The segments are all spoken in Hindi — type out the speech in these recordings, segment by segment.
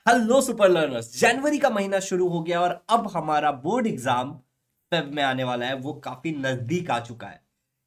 हेलो सुपर लर्नर्स, जनवरी का महीना शुरू हो गया और अब हमारा बोर्ड एग्जाम फेब में आने वाला है। वो काफी नजदीक आ चुका है।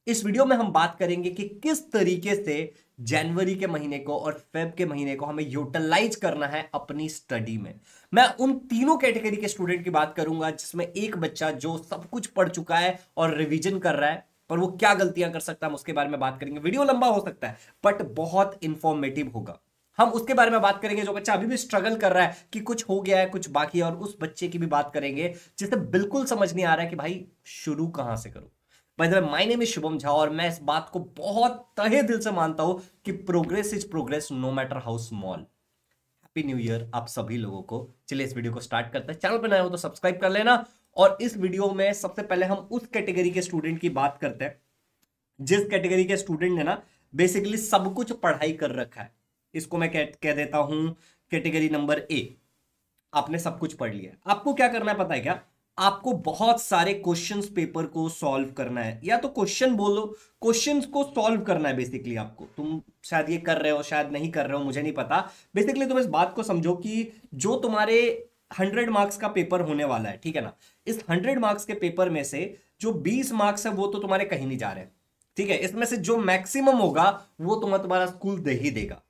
इस वीडियो में हम बात करेंगे कि किस तरीके से जनवरी के महीने को और फेब के महीने को हमें यूटिलाइज करना है अपनी स्टडी में। मैं उन तीनों कैटेगरी के स्टूडेंट की बात करूंगा जिसमें एक बच्चा जो सब कुछ पढ़ चुका है और रिवीजन कर रहा है, पर वो क्या गलतियां कर सकता है हम उसके बारे में बात करेंगे। वीडियो लंबा हो सकता है बट बहुत इंफॉर्मेटिव होगा। हम उसके बारे में बात करेंगे जो बच्चा अभी भी स्ट्रगल कर रहा है कि कुछ हो गया है कुछ बाकी है, और उस बच्चे की भी बात करेंगे जिसे बिल्कुल समझ नहीं आ रहा है कि भाई शुरू कहां से करूं। By the way, my name is Shubham Jha और मैं इस बात को बहुत तहे दिल से मानता हूं कि progress is progress no matter how small. Happy new year आप सभी लोगों को। चलिए इस वीडियो को स्टार्ट करते हैं। चैनल पर नए हो तो सब्सक्राइब कर लेना। और इस वीडियो में सबसे पहले हम उस कैटेगरी के स्टूडेंट की बात करते हैं जिस कैटेगरी के स्टूडेंट ने ना बेसिकली सब कुछ पढ़ाई कर रखा है। इसको मैं कह देता हूं कैटेगरी नंबर ए। आपने सब कुछ पढ़ लिया है। आपको क्या करना है पता है क्या? आपको बहुत सारे क्वेश्चंस पेपर को सॉल्व करना है, या तो क्वेश्चन बोलो, क्वेश्चंस को सॉल्व करना है। बेसिकली आपको, तुम शायद ये कर रहे हो शायद नहीं कर रहे हो, मुझे नहीं पता। बेसिकली तुम इस बात को समझो कि जो तुम्हारे 100 मार्क्स का पेपर होने वाला है, ठीक है ना, इस 100 मार्क्स के पेपर में से जो 20 मार्क्स है वो तो तुम्हारे कहीं नहीं जा रहे हैं, ठीक है। इसमें से जो मैक्सिमम होगा वो तुम्हारा स्कूल दे ही देगा।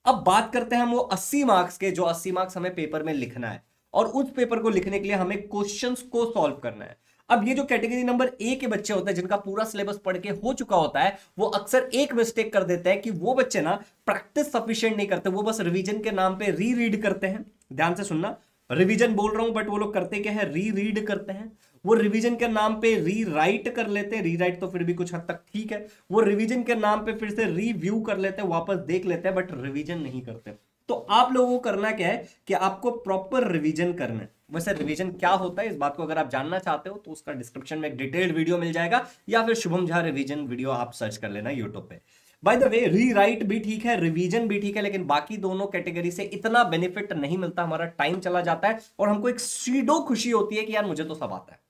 अब बात करते हैं हम वो 80 मार्क्स के, जो 80 मार्क्स हमें पेपर में लिखना है, और उस पेपर को लिखने के लिए हमें क्वेश्चंस को सॉल्व करना है। अब ये जो कैटेगरी नंबर ए के बच्चे होते हैं जिनका पूरा सिलेबस पढ़ के हो चुका होता है, वो अक्सर एक मिस्टेक कर देते हैं कि वो बच्चे ना प्रैक्टिस सफिशिएंट नहीं करते, वो बस रिवीजन के नाम पे री रीड करते हैं। ध्यान से सुनना, रिवीजन बोल रहा हूं बट वो लोग करते क्या है, री रीड करते हैं। वो रिवीजन के नाम पे री राइट कर लेते हैं, री राइट तो फिर भी कुछ हद तक ठीक है। वो रिवीजन के नाम पे फिर से रिव्यू कर लेते हैं, वापस देख लेते हैं, बट रिवीजन नहीं करते। तो आप लोगों को करना क्या है कि आपको प्रॉपर रिवीजन करना है। वैसे रिवीजन क्या होता है इस बात को अगर आप जानना चाहते हो तो उसका डिस्क्रिप्शन में एक डिटेल्ड वीडियो मिल जाएगा, या फिर शुभम झा रिवीजन वीडियो आप सर्च कर लेना यूट्यूब पे। बाय द वे, री राइट भी ठीक है, रिवीजन भी ठीक है, लेकिन बाकी दोनों कैटेगरी से इतना बेनिफिट नहीं मिलता। हमारा टाइम चला जाता है और हमको एक सीडो खुशी होती है कि यार मुझे तो सब आता है।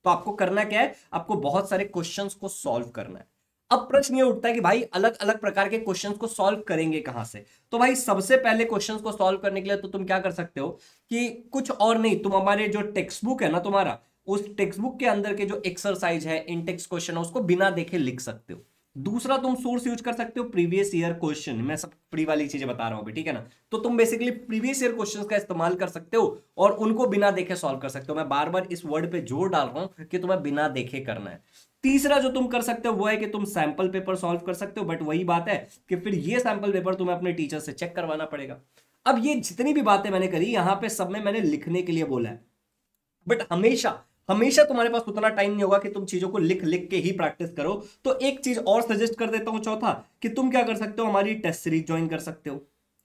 तो आपको करना क्या है, आपको बहुत सारे क्वेश्चंस को सॉल्व करना है। अब प्रश्न ये उठता है कि भाई अलग अलग प्रकार के क्वेश्चंस को सॉल्व करेंगे कहां से? तो भाई सबसे पहले क्वेश्चंस को सॉल्व करने के लिए तो तुम क्या कर सकते हो कि कुछ और नहीं, तुम हमारे जो टेक्स्ट बुक है ना तुम्हारा, उस टेक्स्ट बुक के अंदर के जो एक्सरसाइज है, इन टेक्स्ट क्वेश्चन है, उसको बिना देखे लिख सकते हो। दूसरा तुम सोर्स यूज कर सकते हो प्रीवियस ईयर क्वेश्चन। मैं सब फ्री वाली चीजें बता रहा हूं अभी, ठीक है ना। तो तुम बेसिकली प्रीवियस ईयर क्वेश्चंस का इस्तेमाल कर सकते हो और उनको बिना देखे सॉल्व कर सकते हो। मैं बार बार इस वर्ड पे जोर डाल रहा हूं कि तुम्हें बिना देखे करना है। तीसरा जो तुम कर सकते हो वो है कि तुम सैंपल पेपर सॉल्व कर सकते हो, बट वही बात है कि फिर ये सैंपल पेपर तुम्हें अपने टीचर से चेक करवाना पड़ेगा। अब ये जितनी भी बातें मैंने करी यहां पे सब में मैंने लिखने के लिए बोला है, बट हमेशा हमेशा तुम्हारे पास उतना टाइम नहीं होगा कि तुम चीजों को लिख लिख के ही प्रैक्टिस करो। तो एक चीज और सजेस्ट कर देता हूं, चौथा, कि तुम क्या कर सकते हो, हमारी टेस्ट सीरीज ज्वाइन कर सकते हो।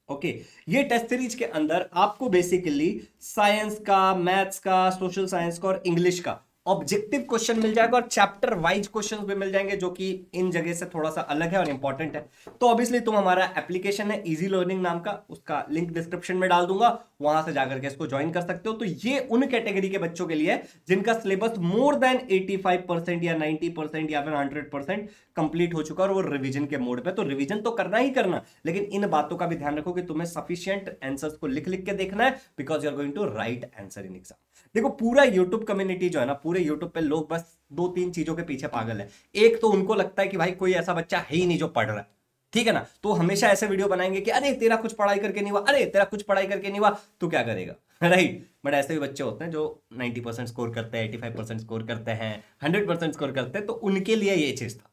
ओके, ये टेस्ट सीरीज के अंदर आपको बेसिकली साइंस का, मैथ्स का, सोशल साइंस का और इंग्लिश का ऑब्जेक्टिव क्वेश्चन मिल जाएगा, और चैप्टर वाइज क्वेश्चंस भी मिल जाएंगे जो कि इन जगह से थोड़ा सा अलग है और इंपॉर्टेंट है। तो ऑब्वियसली तुम हमारा एप्लीकेशन है इजी लर्निंग नाम का, उसका लिंक डिस्क्रिप्शन में डाल दूंगा, वहां से जाकर के इसको ज्वाइन कर सकते हो। तो ये उन कैटेगरी के बच्चों के लिए है जिनका सिलेबस मोर देन 85% या 90% या फिर 100% कंप्लीट हो चुका है और वो रिवीजन के मोड पे। तो रिवीजन तो करना ही करना, लेकिन इन बातों का भी ध्यान रखो कि तुम्हें सफिशिएंट आंसर्स को लिख लिख के देखना है, because you are going to write answer in exam. देखो पूरा यूट्यूब कम्युनिटी जो है ना, पूरे यूट्यूब पे लोग बस दो तीन चीजों के पीछे पागल है। एक तो उनको लगता है कि भाई कोई ऐसा बच्चा है ही नहीं जो पढ़ रहा है, ठीक है ना, तो हमेशा ऐसे वीडियो बनाएंगे कि अरे तेरा कुछ पढ़ाई करके नहीं हुआ, अरे तेरा कुछ पढ़ाई करके नहीं हुआ, तू क्या करेगा, राइट। बट ऐसे भी बच्चे होते हैं जो 90% स्कोर करते हैं, 85% स्कोर करते हैं, 100% स्कोर करते हैं, तो उनके लिए ये चीज था।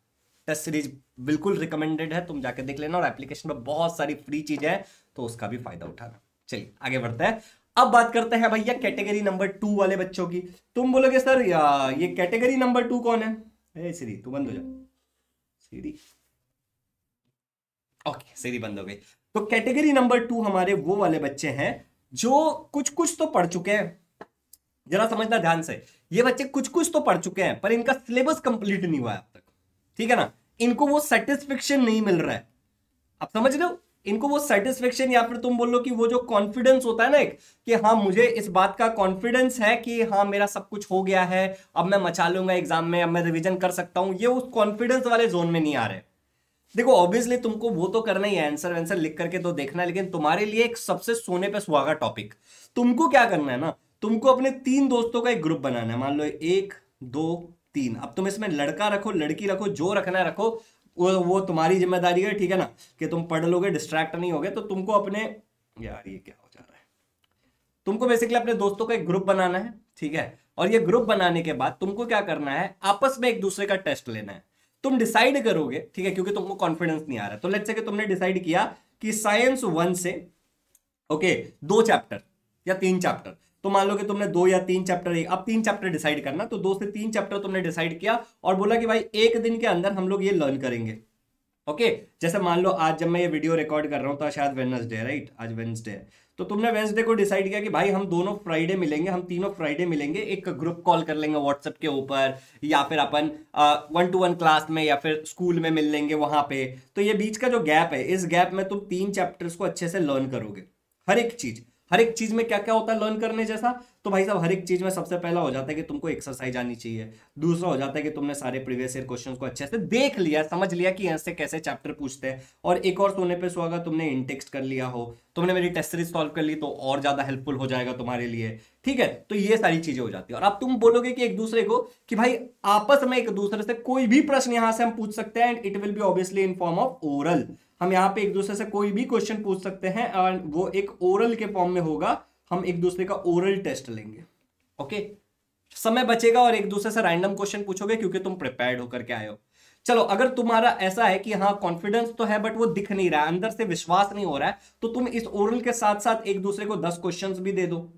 टेस्ट सीरीज बिल्कुल रिकमेंडेड है, तुम जाके देख लेना, और एप्लीकेशन में बहुत सारी फ्री चीजें हैं तो उसका भी फायदा उठाना। चलिए आगे बढ़ते हैं। अब बात करते हैं भैया कैटेगरी नंबर 2 वाले बच्चों की। तुम बोलोगे सर ये कैटेगरी नंबर 2 कौन है? सीरी तू बंद हो जा, सीरी। ओके, सीरी बंद हो गई। तो कैटेगरी नंबर 2 हमारे वो वाले बच्चे हैं जो कुछ कुछ तो पढ़ चुके हैं। जरा समझना ध्यान से, ये बच्चे कुछ कुछ तो पढ़ चुके हैं पर इनका सिलेबस कंप्लीट नहीं हुआ है अब तक, ठीक है ना। इनको वो सेटिस्फेक्शन नहीं मिल रहा है। आप समझ रहे हो, इनको वो सेटिस्फेक्शन, या फिर तुम बोलो कि वो जो कॉन्फिडेंस होता है ना एक, कि हाँ मुझे इस बात का कॉन्फिडेंस है कि हाँ मेरा सब कुछ हो गया है, अब मैं मचा लूंगा एग्जाम में, अब मैं रिवीजन कर सकता हूं, ये उस कॉन्फिडेंस वाले जोन में नहीं आ रहे। देखो ऑब्वियसली तुमको वो तो करना ही है, आंसर आंसर लिख करके तो देखना है, लेकिन तुम्हारे लिए एक सबसे सोने पे सुहागा टॉपिक, तुमको क्या करना है ना, तुमको अपने 3 दोस्तों का एक ग्रुप बनाना है। मान लो 1 2 3, अब तुम इसमें लड़का रखो लड़की रखो, जो रखना है रखो, वो तुम्हारी जिम्मेदारी है, ठीक है ना, कि तुम पढ़ लोगे डिस्ट्रैक्ट नहीं होगे। तो तुमको अपने, यार ये क्या हो जा रहा है, तुमको बेसिकली अपने दोस्तों का एक ग्रुप बनाना है, ठीक है। और ये ग्रुप बनाने के बाद तुमको क्या करना है, आपस में एक दूसरे का टेस्ट लेना है। तुम डिसाइड करोगे, ठीक है, क्योंकि तुमको कॉन्फिडेंस नहीं आ रहा है, तो लेट्स से कि तुमने डिसाइड किया कि साइंस 1 से ओके 2 चैप्टर या 3 चैप्टर, तो मान लो कि तुमने 2 या 3 चैप्टर, अब 3 चैप्टर डिसाइड करना, तो 2 से 3 चैप्टर तुमने डिसाइड किया और बोला कि भाई एक दिन के अंदर हम लोग ये लर्न करेंगे। ओके जैसे मान लो आज जब मैं ये वीडियो रिकॉर्ड कर रहा हूं तो शायद वेडनेसडे, राइट, आज वेडनेसडे है, तो तुमने वेडनेसडे को डिसाइड किया कि भाई हम दोनों फ्राइडे मिलेंगे, हम तीनों फ्राइडे मिलेंगे, एक ग्रुप कॉल कर लेंगे व्हाट्सएप के ऊपर, या फिर अपन 1-to-1 क्लास में या फिर स्कूल में मिल लेंगे वहां पे। तो ये बीच का जो गैप है, इस गैप में तुम 3 चैप्टर्स को अच्छे से लर्न करोगे। हर एक चीज में क्या क्या होता है लर्न करने जैसा, तो भाई साहब हर एक चीज में सबसे पहला हो जाता है कि तुमको एक्सरसाइज आनी चाहिए, दूसरा हो जाता है कि तुमने सारे प्रीवियस ईयर क्वेश्चंस को अच्छे से देख लिया, समझ लिया कि ऐसे कैसे चैप्टर पूछते हैं, और एक और सोने पे सुहागा तुमने इंटेक्स्ट कर लिया हो, तुमने मेरी टेस्ट सीरीज सॉल्व कर ली तो और ज्यादा हेल्पफुल हो जाएगा तुम्हारे लिए, ठीक है। तो ये सारी चीजें हो जाती है। और अब तुम बोलोगे कि एक दूसरे को कि भाई आपस में एक दूसरे से कोई भी प्रश्न यहां से हम पूछ सकते हैं, and it will be obviously in form of oral. हम यहाँ पे एक दूसरे से कोई भी क्वेश्चन पूछ सकते हैं और वो एक ओरल के फॉर्म में होगा, हम एक दूसरे का ओरल टेस्ट लेंगे। ओके समय बचेगा और एक दूसरे से रैंडम क्वेश्चन पूछोगे क्योंकि तुम प्रिपेयर्ड होकर के आए हो। चलो अगर तुम्हारा ऐसा है कि हाँ कॉन्फिडेंस तो है बट वो दिख नहीं रहा है, अंदर से विश्वास नहीं हो रहा है, तो तुम इस ओरल के साथ साथ एक दूसरे को 10 क्वेश्चंस भी दे दो,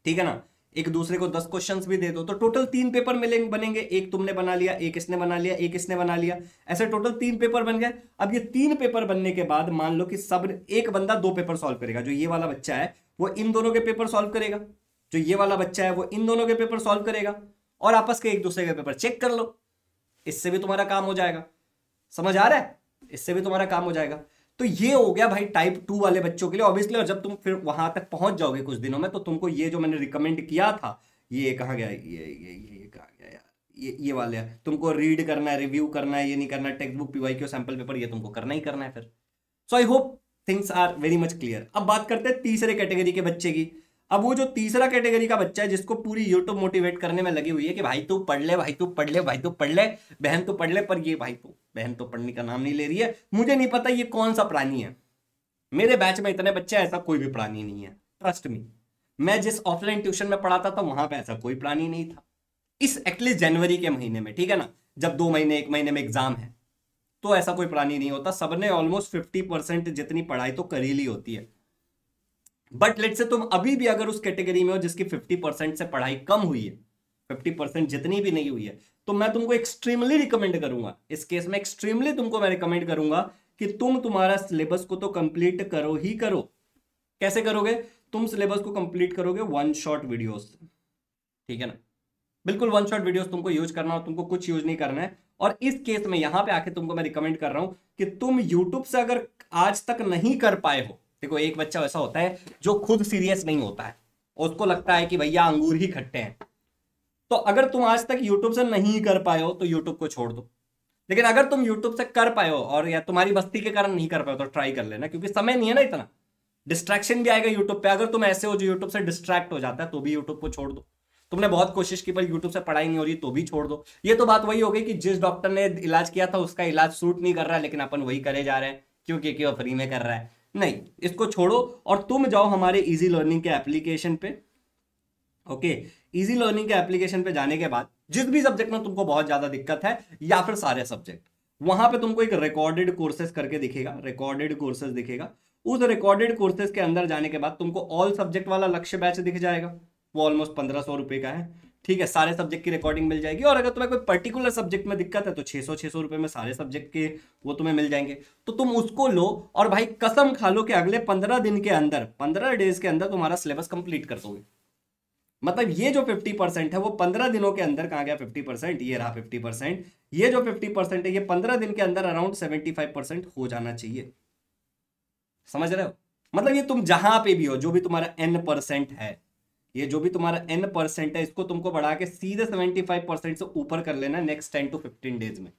ठीक है ना, एक दूसरे को 10 क्वेश्चंस भी दे दो, तो टोटल 3 पेपर मिलेंगे, बनेंगे, एक तुमने बना लिया, एक इसने बना लिया, एक इसने बना लिया, ऐसे टोटल 3 पेपर बन गए। अब ये 3 पेपर बनने के बाद मान लो कि सब, एक बंदा 2 पेपर सॉल्व करेगा, जो ये वाला बच्चा है वो इन दोनों के पेपर सॉल्व करेगा, जो ये वाला बच्चा है वो इन दोनों के पेपर सॉल्व करेगा, और आपस के एक दूसरे के पेपर चेक कर लो, इससे भी तुम्हारा काम हो जाएगा। समझ आ रहा है, इससे भी तुम्हारा काम हो जाएगा। तो ये हो गया भाई टाइप 2 वाले बच्चों के लिए ऑब्वियसली। और जब तुम फिर वहां तक पहुंच जाओगे कुछ दिनों में, तो तुमको ये जो मैंने रिकमेंड किया था, ये कहाँ गया, ये कहाँ गया यार, ये वाले है, तुमको रीड करना है, रिव्यू करना है, ये नहीं करना, text book PYQ sample paper ये तुमको करना ही करना है फिर। So I hope things are very much clear. अब बात करते हैं तीसरे कैटेगरी के बच्चे की। अब वो जो तीसरा कैटेगरी का बच्चा है जिसको पूरी यूट्यूब मोटिवेट करने में लगी हुई है कि भाई तू पढ़ ले, भाई तू पढ़ ले, भाई तू पढ़ ले, बहन तू पढ़ ले, पर ये भाई तू बहन तो पढ़ने का नाम नहीं ले रही है। मुझे नहीं पता ये कौन सा प्राणी है, मेरे बैच में इतने बच्चे ऐसा कोई भी प्राणी नहीं है, ट्रस्ट मी। मैं जिस ऑफलाइन ट्यूशन में पढ़ाता था वहां पे ऐसा कोई प्राणी नहीं था। इस एटलीस्ट जनवरी के महीने में, ठीक है ना, जब 2 महीने 1 महीने में एग्जाम है, तो ऐसा कोई प्राणी नहीं होता। सबने ऑलमोस्ट 50% जितनी पढ़ाई तो कर ही ली होती है। बट लेट से तुम अभी भी अगर उस कैटेगरी में हो जिसकी 50% से पढ़ाई कम हुई है, 50% जितनी भी नहीं हुई है, तो मैं तुमको एक्सट्रीमली रिकमेंड करूंगा, इस केस में एक्सट्रीमली तुमको मैं रिकमेंड करूंगा कि तुम तुम्हारा सिलेबस को तो कंप्लीट करो ही करो। कैसे करोगे, तुम सिलेबस को कंप्लीट करोगे 1 शॉट वीडियोस, ठीक है ना, बिल्कुल 1 शॉट वीडियोस तुमको यूज करना हो, तुमको कुछ यूज नहीं करना है। और इस केस में यहां पे आके तुमको मैं रिकमेंड कर रहा हूं कि तुम यूट्यूब से अगर आज तक नहीं कर पाए हो, देखो एक बच्चा ऐसा होता है जो खुद सीरियस नहीं होता है, उसको लगता है कि भैया अंगूर ही खट्टे हैं, तो अगर तुम आज तक यूट्यूब से नहीं कर पाए हो तो यूट्यूब को छोड़ दो। लेकिन अगर तुम यूट्यूब से कर पाए हो और या तुम्हारी बस्ती के कारण नहीं कर पाए हो, तो ट्राई कर लेना, क्योंकि समय नहीं है ना इतना, डिस्ट्रैक्शन भी आएगा यूट्यूब पे। अगर तुम ऐसे हो जो यूट्यूब से डिस्ट्रैक्ट हो जाता है तो भी यूट्यूब को छोड़ दो। तुमने बहुत कोशिश की पर यूट्यूब से पढ़ाई नहीं हो रही तो भी छोड़ दो। ये तो बात वही हो गई कि जिस डॉक्टर ने इलाज किया था उसका इलाज सूट नहीं कर रहा है, लेकिन अपन वही करे जा रहे हैं क्योंकि वो फ्री में कर रहा है। नहीं, इसको छोड़ो और तुम जाओ हमारे इजी लर्निंग के एप्लीकेशन पे। ओके, इजी लर्निंग के एप्लीकेशन पे जाने के बाद जिस भी सब्जेक्ट में तुमको बहुत ज्यादा दिक्कत है या फिर सारे सब्जेक्ट, वहां पे तुमको एक रिकॉर्डेड कोर्सेज करके दिखेगा, रिकॉर्डेड कोर्सेज दिखेगा। उस रिकॉर्डेड कोर्सेज के अंदर जाने के बाद तुमको ऑल सब्जेक्ट वाला लक्ष्य बैच दिख जाएगा, वो ऑलमोस्ट 1500 रुपए का है, ठीक है। सारे सब्जेक्ट की रिकॉर्डिंग मिल जाएगी, और अगर तुम्हें कोई पर्टिकुलर सब्जेक्ट में दिक्कत है तो 600 रुपए में सारे सब्जेक्ट के वो तुम्हें मिल जाएंगे। तो तुम उसको लो और भाई कसम खा लो कि अगले 15 दिन के अंदर, 15 डेज के अंदर तुम्हारा सिलेबस कंप्लीट कर दोगे। मतलब ये जो 50% है वो 15 दिनों के अंदर, कहां गया 50%, ये रहा 50%, ये जो 50% है ये 15 दिन के अंदर अराउंड 75% हो जाना चाहिए। समझ रहे हो, मतलब ये तुम जहां पे भी हो, जो भी तुम्हारा n% है, ये जो भी तुम्हारा n% है, इसको तुमको बढ़ा के सीधे 75% से ऊपर कर लेना नेक्स्ट 10 to 15 डेज में।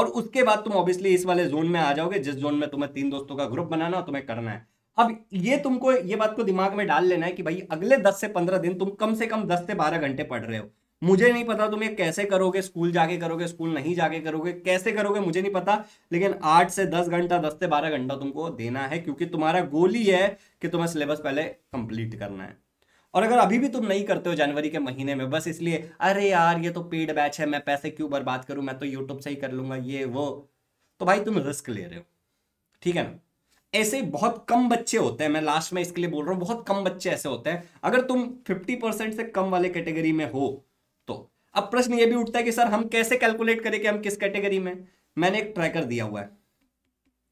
और उसके बाद तुम ऑब्वियसली इस वाले जोन में आ जाओगे जिस जोन में तुम्हें 3 दोस्तों का ग्रुप बनाना और तुम्हें करना है। अब ये तुमको ये बात को दिमाग में डाल लेना है कि भाई अगले 10 से 15 दिन तुम कम से कम 10 से 12 घंटे पढ़ रहे हो। मुझे नहीं पता तुम ये कैसे करोगे, स्कूल जाके करोगे, स्कूल नहीं जाके करोगे, कैसे करोगे मुझे नहीं पता, लेकिन 8 से 10 घंटा, 10 से 12 घंटा तुमको देना है, क्योंकि तुम्हारा गोल ही है कि तुम्हें सिलेबस पहले कंप्लीट करना है। और अगर अभी भी तुम नहीं करते हो जनवरी के महीने में, बस इसलिए अरे यार ये तो पेड बैच है, मैं पैसे क्यों बर्बाद करूं, मैं तो यूट्यूब से ही कर लूंगा ये वो, तो भाई तुम रिस्क ले रहे हो, ठीक है ना। ऐसे बहुत कम बच्चे होते हैं, मैं लास्ट में इसके लिए बोल रहा हूं, बहुत कम बच्चे ऐसे होते हैं। अगर तुम 50% से कम वाले कैटेगरी में हो तो अब प्रश्न ये भी उठता है कि सर हम कैसे कैलकुलेट करें कि हम किस कैटेगरी में। मैंने एक ट्रैकर दिया हुआ है,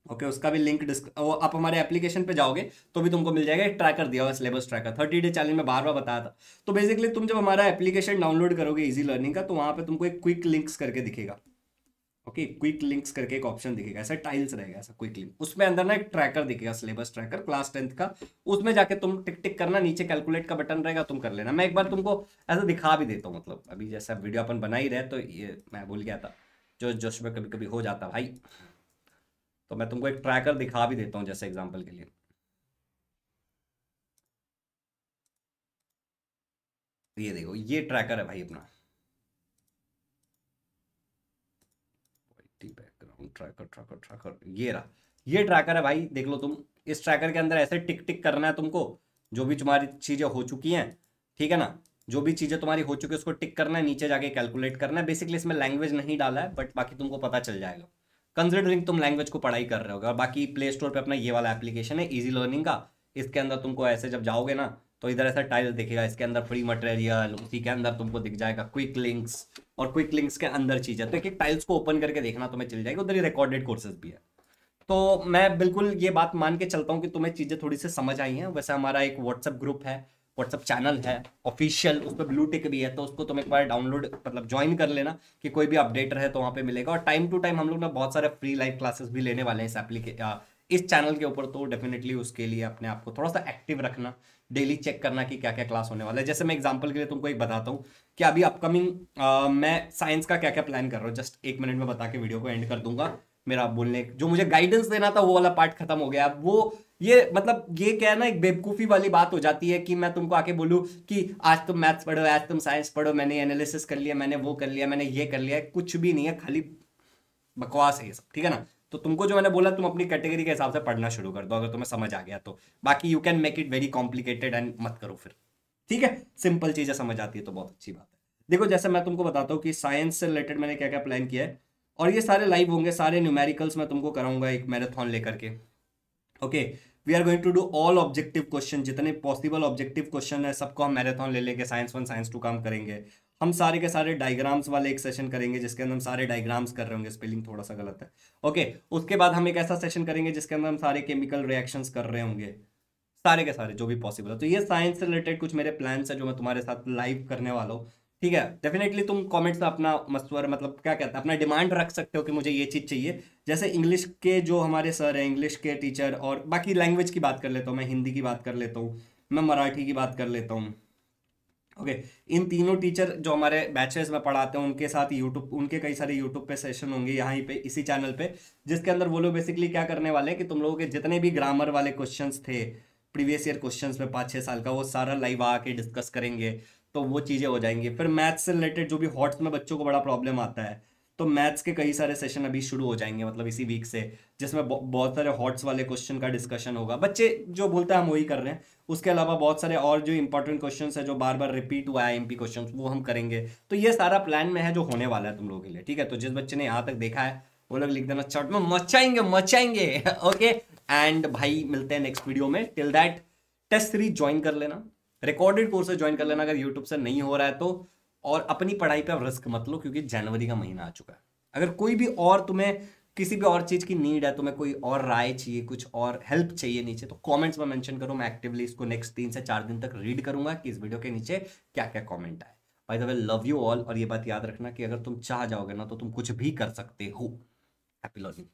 ओके, उसका भी लिंक आप हमारे एप्लीकेशन पे जाओगे तो भी तुमको मिल जाएगा। एक ट्रैकर दिया हुआ है, सिलेबस ट्रैकर, 30 डे चैलेंज में बार बार बताया था। तो बेसिकली तुम जब हमारा एप्लीकेशन डाउनलोड करोगे इजी लर्निंग का, तो वहां पे तुमको एक क्विक लिंक्स करके दिखेगा, ओके, क्विक लिंक्स करके एक ऑप्शन दिखेगा, ऐसा टाइल्स रहेगा, ऐसा क्विक लिंक, उसमें अंदर ना एक ट्रैकर दिखेगा, सिलेबस ट्रैकर क्लास 10th का। उसमें जाके तुम टिक टिक करना, नीचे कैलकुलेट का बटन रहेगा, तुम कर लेना। मैं एक बार तुमको ऐसा दिखा भी देता हूँ, मतलब अभी जैसा वीडियो अपन बना ही रहे, तो ये मैं भूल गया था, जो जोश में कभी कभी हो जाता भाई, तो मैं तुमको एक ट्रैकर दिखा भी देता हूँ जैसे एग्जाम्पल के लिए। ये देखो, ये ट्रैकर है भाई अपना, बैकग्राउंड ट्रैकर ट्रैकर ट्रैकर, ये रहा, ये ट्रैकर है भाई, देख लो तुम। इस ट्रैकर के अंदर ऐसे टिक टिक करना है तुमको, जो भी तुम्हारी चीजें हो चुकी हैं, ठीक है ना, जो भी चीजें तुम्हारी हो चुकी है उसको टिक करना है, नीचे जाके कैलकुलेट करना है। बेसिकली इसमें लैंग्वेज नहीं डाला है, बट बाकी तुमको पता चल जाएगा, कंसिडरिंग तुम लैंग्वेज को पढ़ाई कर रहे हो। और बाकी प्ले स्टोर पे अपना ये वाला एप्लीकेशन है इजी लर्निंग का, इसके अंदर तुमको ऐसे जब जाओगे ना तो इधर ऐसा टाइल दिखेगा, इसके अंदर फ्री मटेरियल, उसी के अंदर तुमको दिख जाएगा क्विक लिंक्स, और क्विक लिंक्स के अंदर चीजें, तो एक एक टाइल्स को ओपन करके देखना तुम्हें चल जाएगी, उधर ही रिकॉर्डेड कोर्सेज भी है। तो मैं बिल्कुल ये बात मान के चलता हूँ कि तुम्हें चीजें थोड़ी सी समझ आई हैं। वैसे हमारा एक व्हाट्सएप ग्रुप है, व्हाट्सएप चैनल है ऑफिशियल, उस पर ब्लू टिक भी है, तो उसको तुम एक बार डाउनलोड मतलब ज्वाइन कर लेना, कि कोई भी अपडेट रहे तो वहाँ पे मिलेगा। और टाइम टू टाइम हम लोग ना बहुत सारे फ्री लाइव क्लासेस भी लेने वाले हैं इस चैनल के ऊपर, तो डेफिनेटली उसके लिए अपने आप को थोड़ा सा एक्टिव रखना, डेली चेक करना कि क्या क्या क्लास होने वाला है। जैसे मैं एग्जांपल के लिए तुमको एक बताता हूँ कि अभी अपकमिंग मैं साइंस का क्या क्या प्लान कर रहा हूँ, जस्ट 1 मिनट में बता के वीडियो को एंड कर दूंगा। मेरा बोलने जो मुझे गाइडेंस देना था वो वाला पार्ट खत्म हो गया। अब वो ये मतलब ये क्या है ना, एक बेवकूफी वाली बात हो जाती है कि मैं तुमको आके बोलूं कि आज तुम मैथ्स पढ़ो, आज तुम साइंस पढ़ो, मैंने एनालिसिस कर लिया, मैंने वो कर लिया, मैंने ये कर लिया, कुछ भी नहीं है, खाली बकवास है ये सब, ठीक है ना। तो तुमको जो मैंने बोला तुम अपनी कैटेगरी के हिसाब से पढ़ना शुरू कर दो, अगर तुम्हें समझ आ गया तो। बाकी you can make it very complicated and मत करो फिर, ठीक है। सिंपल चीजें समझ आती है तो बहुत अच्छी बात है। देखो जैसे मैं तुमको बताता हूँ कि साइंस से रिलेटेड मैंने क्या क्या प्लान किया है, और ये सारे लाइव होंगे, सारे न्यूमेरिकल्स मैं तुमको कराऊंगा एक मैराथन लेकर के, okay. We are going to do all objective question, जितने पॉसिबल ऑब्जेक्टिव क्वेश्चन है सबको हम मैराथन ले लेके साइंस 1 साइंस 2 काम करेंगे। हम सारे के सारे डायग्राम्स वाले एक सेशन करेंगे जिसके अंदर हम सारे डायग्राम्स कर रहे होंगे, स्पेलिंग थोड़ा सा गलत है, ओके। उसके बाद हम एक ऐसा सेशन करेंगे जिसके अंदर हम सारे केमिकल रिएक्शंस कर रहे होंगे, सारे के सारे जो भी पॉसिबल है। तो ये साइंस से रिलेटेड कुछ मेरे प्लान्स है जो मैं तुम्हारे साथ लाइव करने वाला हूँ, ठीक है। डेफिनेटली तुम कमेंट्स में अपना मशवरा मतलब क्या कहते हैं अपना डिमांड रख सकते हो कि मुझे ये चीज़ चाहिए। जैसे इंग्लिश के जो हमारे सर हैं, इंग्लिश के टीचर, और बाकी लैंग्वेज की बात कर लेता हूँ, मैं हिंदी की बात कर लेता हूँ, मैं मराठी की बात कर लेता हूँ, ओके। इन तीनों टीचर जो हमारे बैचेस में पढ़ाते हैं उनके साथ यूट्यूब, उनके कई सारे यूट्यूब पे सेशन होंगे यहाँ पे इसी चैनल पे, जिसके अंदर वो लोग बेसिकली क्या करने वाले हैं कि तुम लोगों के जितने भी ग्रामर वाले क्वेश्चंस थे प्रीवियस ईयर क्वेश्चंस में 5-6 साल का, वो सारा लाइव आके डिस्कस करेंगे, तो वो चीज़ें हो जाएंगी। फिर मैथ्स से रिलेटेड जो भी हॉट्स में बच्चों को बड़ा प्रॉब्लम आता है, तो मैथ्स के कई सारे सेशन अभी शुरू हो जाएंगे मतलब इसी वीक से, जिसमें बहुत सारे हॉट्स वाले क्वेश्चन का डिस्कशन होगा। बच्चे जो बोलते हैं हम वही कर रहे हैं, उसके अलावा बहुत सारे और जो इंपॉर्टेंट क्वेश्चंस है जो बार बार रिपीट हुआ है एमपी क्वेश्चंस, वो हम करेंगे। तो ये सारा प्लान में है जो होने वाला है तुम लोगों के लिए, ठीक है। तो जिस बच्चे ने यहाँ तक देखा है वो लोग लिख देना चैट में मचाएंगे मचाएंगे, ओके। एंड भाई मिलते हैं नेक्स्ट वीडियो में, till that test series join कर लेना, रिकॉर्डेड कोर्सेज ज्वाइन कर लेना अगर यूट्यूब से नहीं हो रहा है तो, और अपनी पढ़ाई पे अब रिस्क मत लो क्योंकि जनवरी का महीना आ चुका है। अगर कोई भी और तुम्हें किसी भी और चीज की नीड है, तुम्हें कोई और राय चाहिए, कुछ और हेल्प चाहिए नीचे, तो कमेंट्स में मेंशन करो, मैं एक्टिवली इसको नेक्स्ट 3 से 4 दिन तक रीड करूंगा कि इस वीडियो के नीचे क्या क्या कमेंट आए। By the way love you all, और ये बात याद रखना कि अगर तुम चाह जाओगे ना तो तुम कुछ भी कर सकते हो। Happy learning.